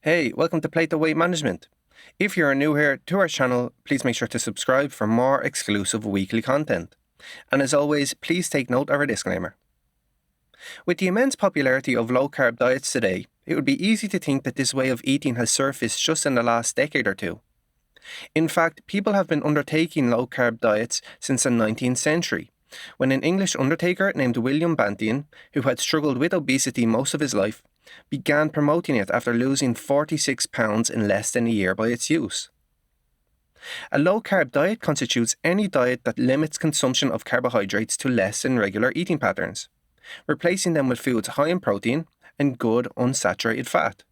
Hey, welcome to Plate the Weight Management. If you're new here to our channel, please make sure to subscribe for more exclusive weekly content. And as always, please take note of our disclaimer. With the immense popularity of low-carb diets today, it would be easy to think that this way of eating has surfaced just in the last decade or two. In fact, people have been undertaking low-carb diets since the 19th century, when an English undertaker named William Bantian, who had struggled with obesity most of his life, began promoting it after losing 46 pounds in less than a year by its use. A low-carb diet constitutes any diet that limits consumption of carbohydrates to less than regular eating patterns, replacing them with foods high in protein and good unsaturated fat.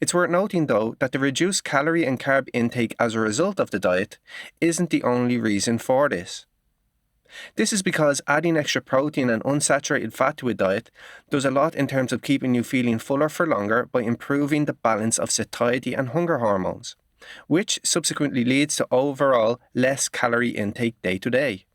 It's worth noting, though, that the reduced calorie and carb intake as a result of the diet isn't the only reason for this. This is because adding extra protein and unsaturated fat to a diet does a lot in terms of keeping you feeling fuller for longer by improving the balance of satiety and hunger hormones, which subsequently leads to overall less calorie intake day to day.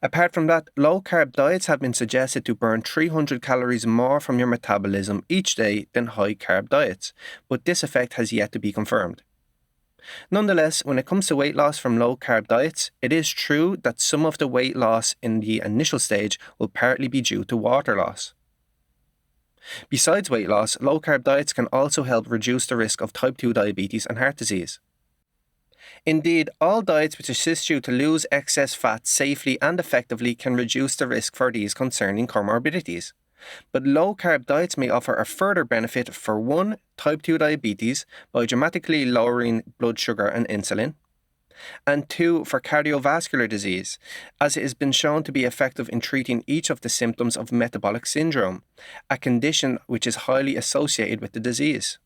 Apart from that, low-carb diets have been suggested to burn 300 calories more from your metabolism each day than high-carb diets, but this effect has yet to be confirmed. Nonetheless, when it comes to weight loss from low-carb diets, it is true that some of the weight loss in the initial stage will partly be due to water loss. Besides weight loss, low-carb diets can also help reduce the risk of type 2 diabetes and heart disease. Indeed, all diets which assist you to lose excess fat safely and effectively can reduce the risk for these concerning comorbidities. But low-carb diets may offer a further benefit for 1. Type 2 diabetes by dramatically lowering blood sugar and insulin, and 2. For cardiovascular disease, as it has been shown to be effective in treating each of the symptoms of metabolic syndrome, a condition which is highly associated with the disease.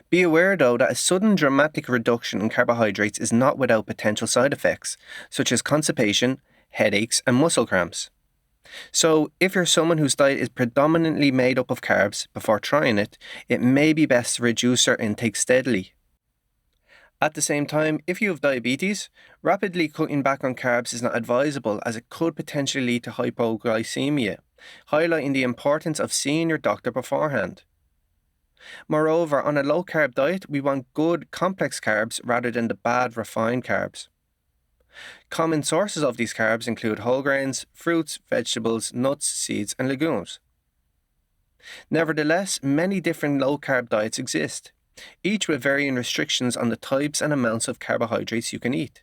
Be aware, though, that a sudden dramatic reduction in carbohydrates is not without potential side effects, such as constipation, headaches, and muscle cramps. So, if you're someone whose diet is predominantly made up of carbs, before trying it, it may be best to reduce your intake steadily. At the same time, if you have diabetes, rapidly cutting back on carbs is not advisable as it could potentially lead to hypoglycemia, highlighting the importance of seeing your doctor beforehand. Moreover, on a low-carb diet, we want good, complex carbs rather than the bad, refined carbs. Common sources of these carbs include whole grains, fruits, vegetables, nuts, seeds, and legumes. Nevertheless, many different low-carb diets exist, each with varying restrictions on the types and amounts of carbohydrates you can eat.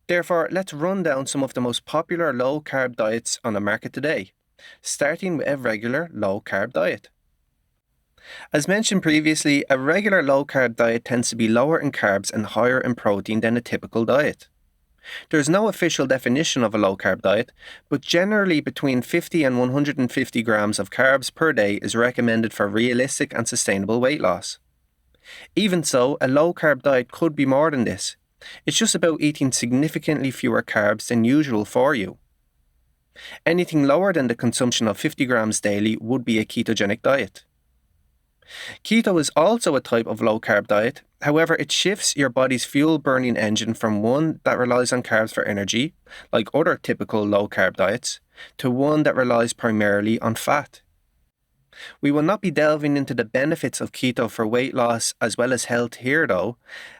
Therefore, let's run down some of the most popular low-carb diets on the market today, starting with a regular low-carb diet. As mentioned previously, a regular low-carb diet tends to be lower in carbs and higher in protein than a typical diet. There is no official definition of a low-carb diet, but generally between 50 and 150 grams of carbs per day is recommended for realistic and sustainable weight loss. Even so, a low-carb diet could be more than this. It's just about eating significantly fewer carbs than usual for you. Anything lower than the consumption of 50 grams daily would be a ketogenic diet. Keto is also a type of low-carb diet. However, it shifts your body's fuel-burning engine from one that relies on carbs for energy, like other typical low-carb diets, to one that relies primarily on fat. We will not be delving into the benefits of keto for weight loss as well as health here, though,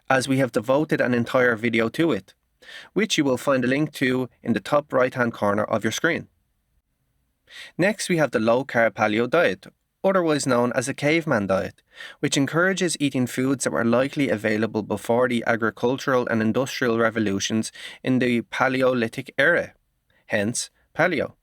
as we have devoted an entire video to it, which you will find a link to in the top right-hand corner of your screen. Next, we have the low-carb paleo diet, otherwise known as a caveman diet, which encourages eating foods that were likely available before the agricultural and industrial revolutions in the Paleolithic era, hence paleo.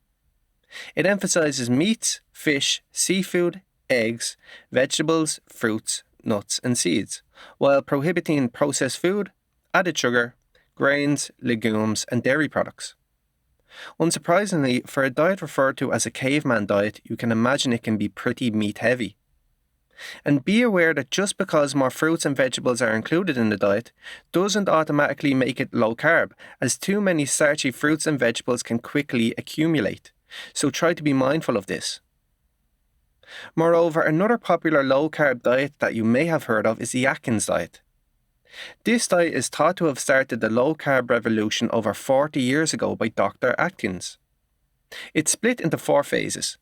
It emphasizes meats, fish, seafood, eggs, vegetables, fruits, nuts, and seeds, while prohibiting processed food, added sugar, grains, legumes, and dairy products. Unsurprisingly, for a diet referred to as a caveman diet, you can imagine it can be pretty meat-heavy. And be aware that just because more fruits and vegetables are included in the diet, doesn't automatically make it low-carb, as too many starchy fruits and vegetables can quickly accumulate. So try to be mindful of this. Moreover, another popular low-carb diet that you may have heard of is the Atkins diet. This diet is thought to have started the low-carb revolution over 40 years ago by Dr. Atkins. It's split into 4 phases.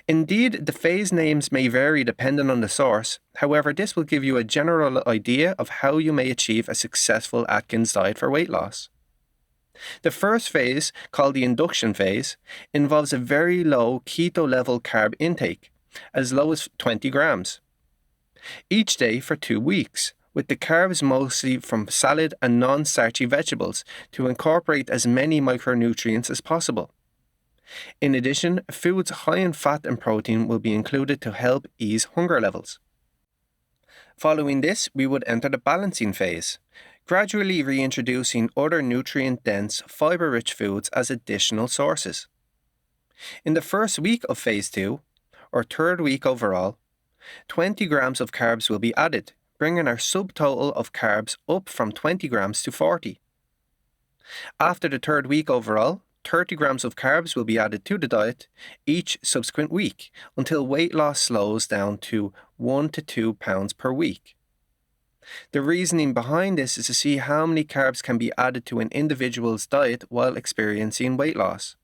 Indeed, the phase names may vary depending on the source. However, this will give you a general idea of how you may achieve a successful Atkins diet for weight loss. The first phase, called the induction phase, involves a very low keto level carb intake, as low as 20 grams, each day for 2 weeks, with the carbs mostly from salad and non-starchy vegetables to incorporate as many micronutrients as possible. In addition, foods high in fat and protein will be included to help ease hunger levels. Following this, we would enter the balancing phase, gradually reintroducing other nutrient-dense, fiber-rich foods as additional sources. In the first week of phase 2, or third week overall, 20 grams of carbs will be added, bringing our subtotal of carbs up from 20 grams to 40. After the third week overall, 30 grams of carbs will be added to the diet each subsequent week until weight loss slows down to 1 to 2 pounds per week. The reasoning behind this is to see how many carbs can be added to an individual's diet while experiencing weight loss.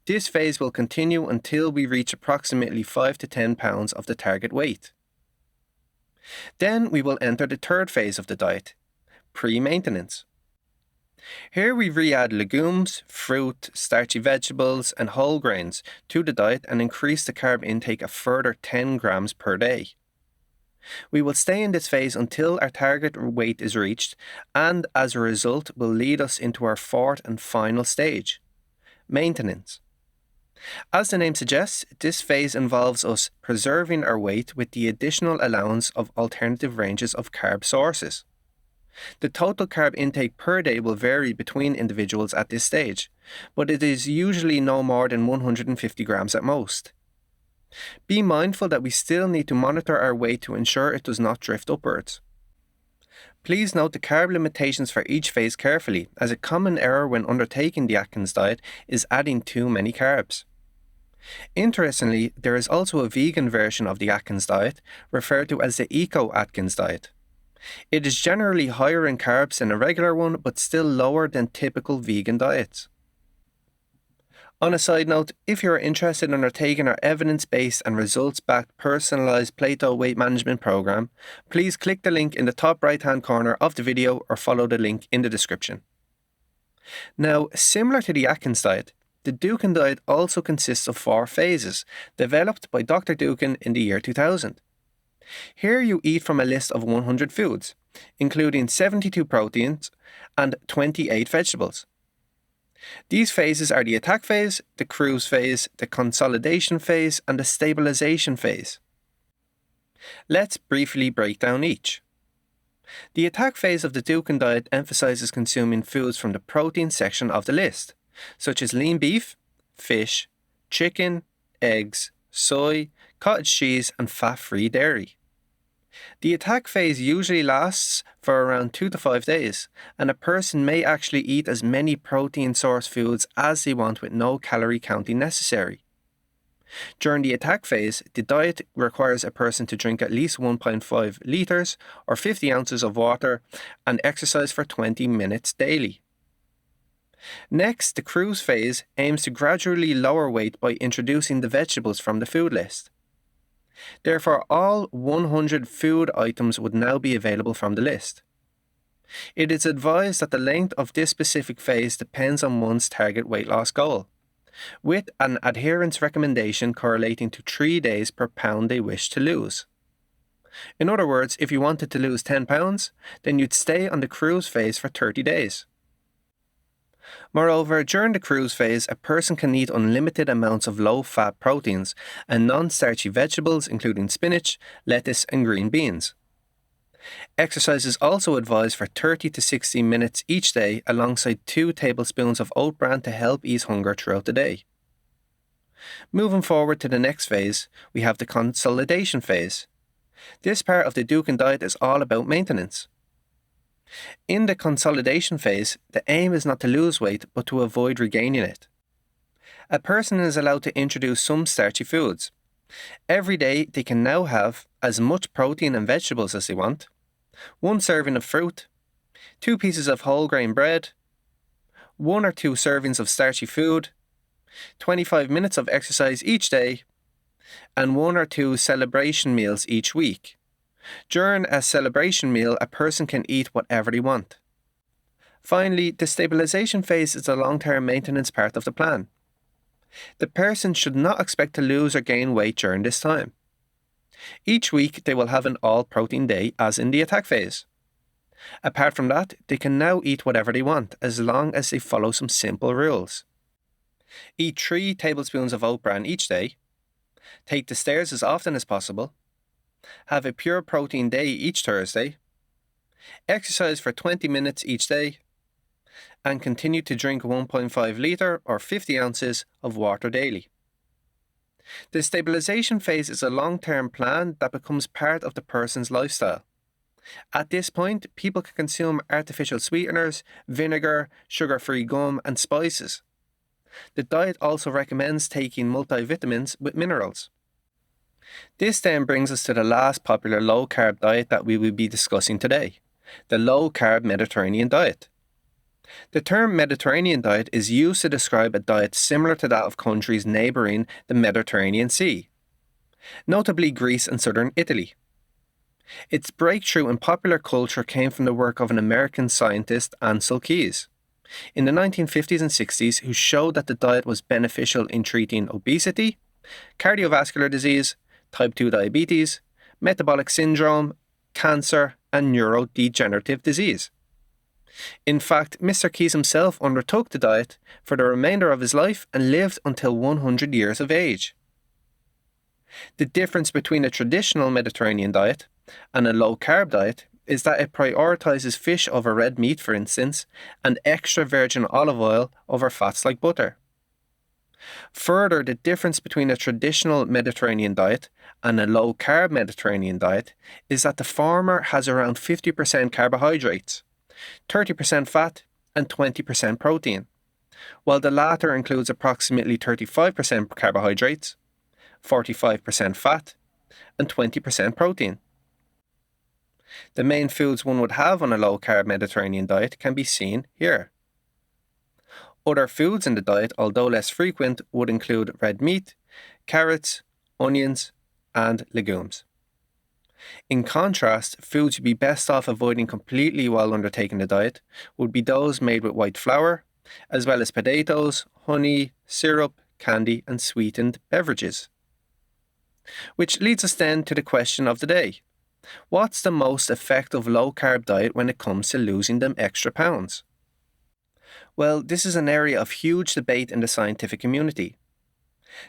This phase will continue until we reach approximately 5 to 10 pounds of the target weight. Then we will enter the third phase of the diet, pre-maintenance. Here we re-add legumes, fruit, starchy vegetables and whole grains to the diet and increase the carb intake a further 10 grams per day. We will stay in this phase until our target weight is reached, and as a result will lead us into our fourth and final stage, maintenance. As the name suggests, this phase involves us preserving our weight with the additional allowance of alternative ranges of carb sources. The total carb intake per day will vary between individuals at this stage, but it is usually no more than 150 grams at most. Be mindful that we still need to monitor our weight to ensure it does not drift upwards. Please note the carb limitations for each phase carefully, as a common error when undertaking the Atkins diet is adding too many carbs. Interestingly, there is also a vegan version of the Atkins diet, referred to as the Eco-Atkins diet. It is generally higher in carbs than a regular one, but still lower than typical vegan diets. On a side note, if you are interested in undertaking our evidence-based and results-backed personalized Plato weight management program, please click the link in the top right-hand corner of the video or follow the link in the description. Now, similar to the Atkins diet, the Dukan diet also consists of 4 phases, developed by Dr. Dukan in the year 2000. Here you eat from a list of 100 foods, including 72 proteins and 28 vegetables. These phases are the attack phase, the cruise phase, the consolidation phase, and the stabilization phase. Let's briefly break down each. The attack phase of the Dukan diet emphasizes consuming foods from the protein section of the list, such as lean beef, fish, chicken, eggs, soy, cottage cheese, and fat-free dairy. The attack phase usually lasts for around 2 to 5 days, and a person may actually eat as many protein source foods as they want with no calorie counting necessary. During the attack phase, the diet requires a person to drink at least 1.5 litres or 50 ounces of water and exercise for 20 minutes daily. Next, the cruise phase aims to gradually lower weight by introducing the vegetables from the food list. Therefore, all 100 food items would now be available from the list. It is advised that the length of this specific phase depends on one's target weight loss goal, with an adherence recommendation correlating to 3 days per pound they wish to lose. In other words, if you wanted to lose 10 pounds, then you'd stay on the cruise phase for 30 days. Moreover, during the cruise phase, a person can eat unlimited amounts of low-fat proteins and non-starchy vegetables including spinach, lettuce and green beans. Exercise is also advised for 30 to 60 minutes each day alongside 2 tablespoons of oat bran to help ease hunger throughout the day. Moving forward to the next phase, we have the consolidation phase. This part of the Dukan diet is all about maintenance. In the consolidation phase, the aim is not to lose weight but to avoid regaining it. A person is allowed to introduce some starchy foods. Every day they can now have as much protein and vegetables as they want, 1 serving of fruit, 2 pieces of whole grain bread, 1 or 2 servings of starchy food, 25 minutes of exercise each day, and 1 or 2 celebration meals each week. During a celebration meal, a person can eat whatever they want. Finally, the stabilization phase is the long-term maintenance part of the plan. The person should not expect to lose or gain weight during this time. Each week, they will have an all-protein day as in the attack phase. Apart from that, they can now eat whatever they want as long as they follow some simple rules. Eat 3 tablespoons of oat bran each day. Take the stairs as often as possible. Have a pure protein day each Thursday. Exercise for 20 minutes each day. And continue to drink 1.5 litre or 50 ounces of water daily. The stabilization phase is a long-term plan that becomes part of the person's lifestyle. At this point, people can consume artificial sweeteners, vinegar, sugar-free gum, and spices. The diet also recommends taking multivitamins with minerals. This then brings us to the last popular low-carb diet that we will be discussing today, the low-carb Mediterranean diet. The term Mediterranean diet is used to describe a diet similar to that of countries neighbouring the Mediterranean Sea, notably Greece and southern Italy. Its breakthrough in popular culture came from the work of an American scientist, Ansel Keys, in the 1950s and 60s, who showed that the diet was beneficial in treating obesity, cardiovascular disease, type 2 diabetes, metabolic syndrome, cancer, and neurodegenerative disease. In fact, Mr. Keys himself undertook the diet for the remainder of his life and lived until 100 years of age. The difference between a traditional Mediterranean diet and a low-carb diet is that it prioritizes fish over red meat, for instance, and extra virgin olive oil over fats like butter. Further, the difference between a traditional Mediterranean diet and a low-carb Mediterranean diet is that the former has around 50% carbohydrates, 30% fat, and 20% protein, while the latter includes approximately 35% carbohydrates, 45% fat, and 20% protein. The main foods one would have on a low-carb Mediterranean diet can be seen here. Other foods in the diet, although less frequent, would include red meat, carrots, onions, and legumes. In contrast, foods you'd be best off avoiding completely while undertaking the diet would be those made with white flour, as well as potatoes, honey, syrup, candy, and sweetened beverages. Which leads us then to the question of the day. What's the most effective low-carb diet when it comes to losing them extra pounds? Well, this is an area of huge debate in the scientific community.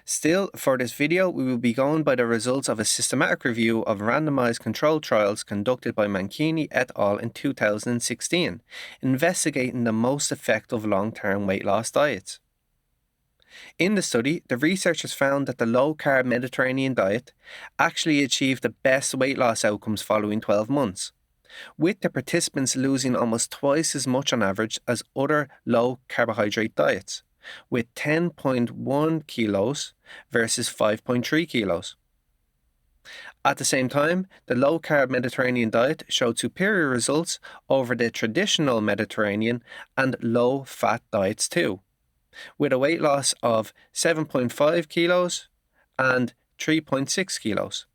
Still, for this video, we will be going by the results of a systematic review of randomized controlled trials conducted by Mancini et al. In 2016, investigating the most effective long-term weight loss diets. In the study, the researchers found that the low-carb Mediterranean diet actually achieved the best weight loss outcomes following 12 months, with the participants losing almost twice as much on average as other low-carbohydrate diets, with 10.1 kilos versus 5.3 kilos. At the same time, the low-carb Mediterranean diet showed superior results over the traditional Mediterranean and low-fat diets too, with a weight loss of 7.5 kilos and 3.6 kilos,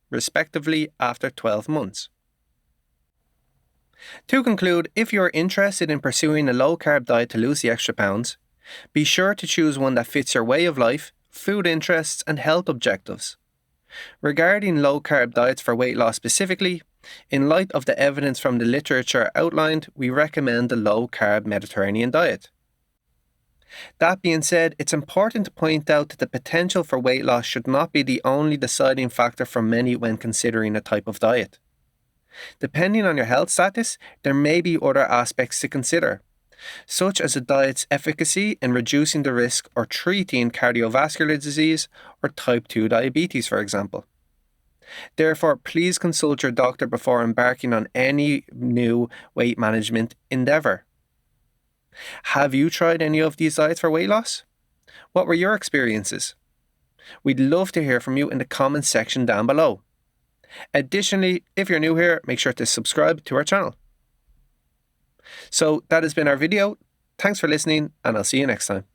respectively, after 12 months. To conclude, if you are interested in pursuing a low-carb diet to lose the extra pounds, be sure to choose one that fits your way of life, food interests, and health objectives. Regarding low-carb diets for weight loss specifically, in light of the evidence from the literature outlined, we recommend the low-carb Mediterranean diet. That being said, it's important to point out that the potential for weight loss should not be the only deciding factor for many when considering a type of diet. Depending on your health status, there may be other aspects to consider, such as a diet's efficacy in reducing the risk or treating cardiovascular disease or type 2 diabetes, for example. Therefore, please consult your doctor before embarking on any new weight management endeavour. Have you tried any of these diets for weight loss? What were your experiences? We'd love to hear from you in the comments section down below. Additionally, if you're new here, make sure to subscribe to our channel. So that has been our video. Thanks for listening, and I'll see you next time.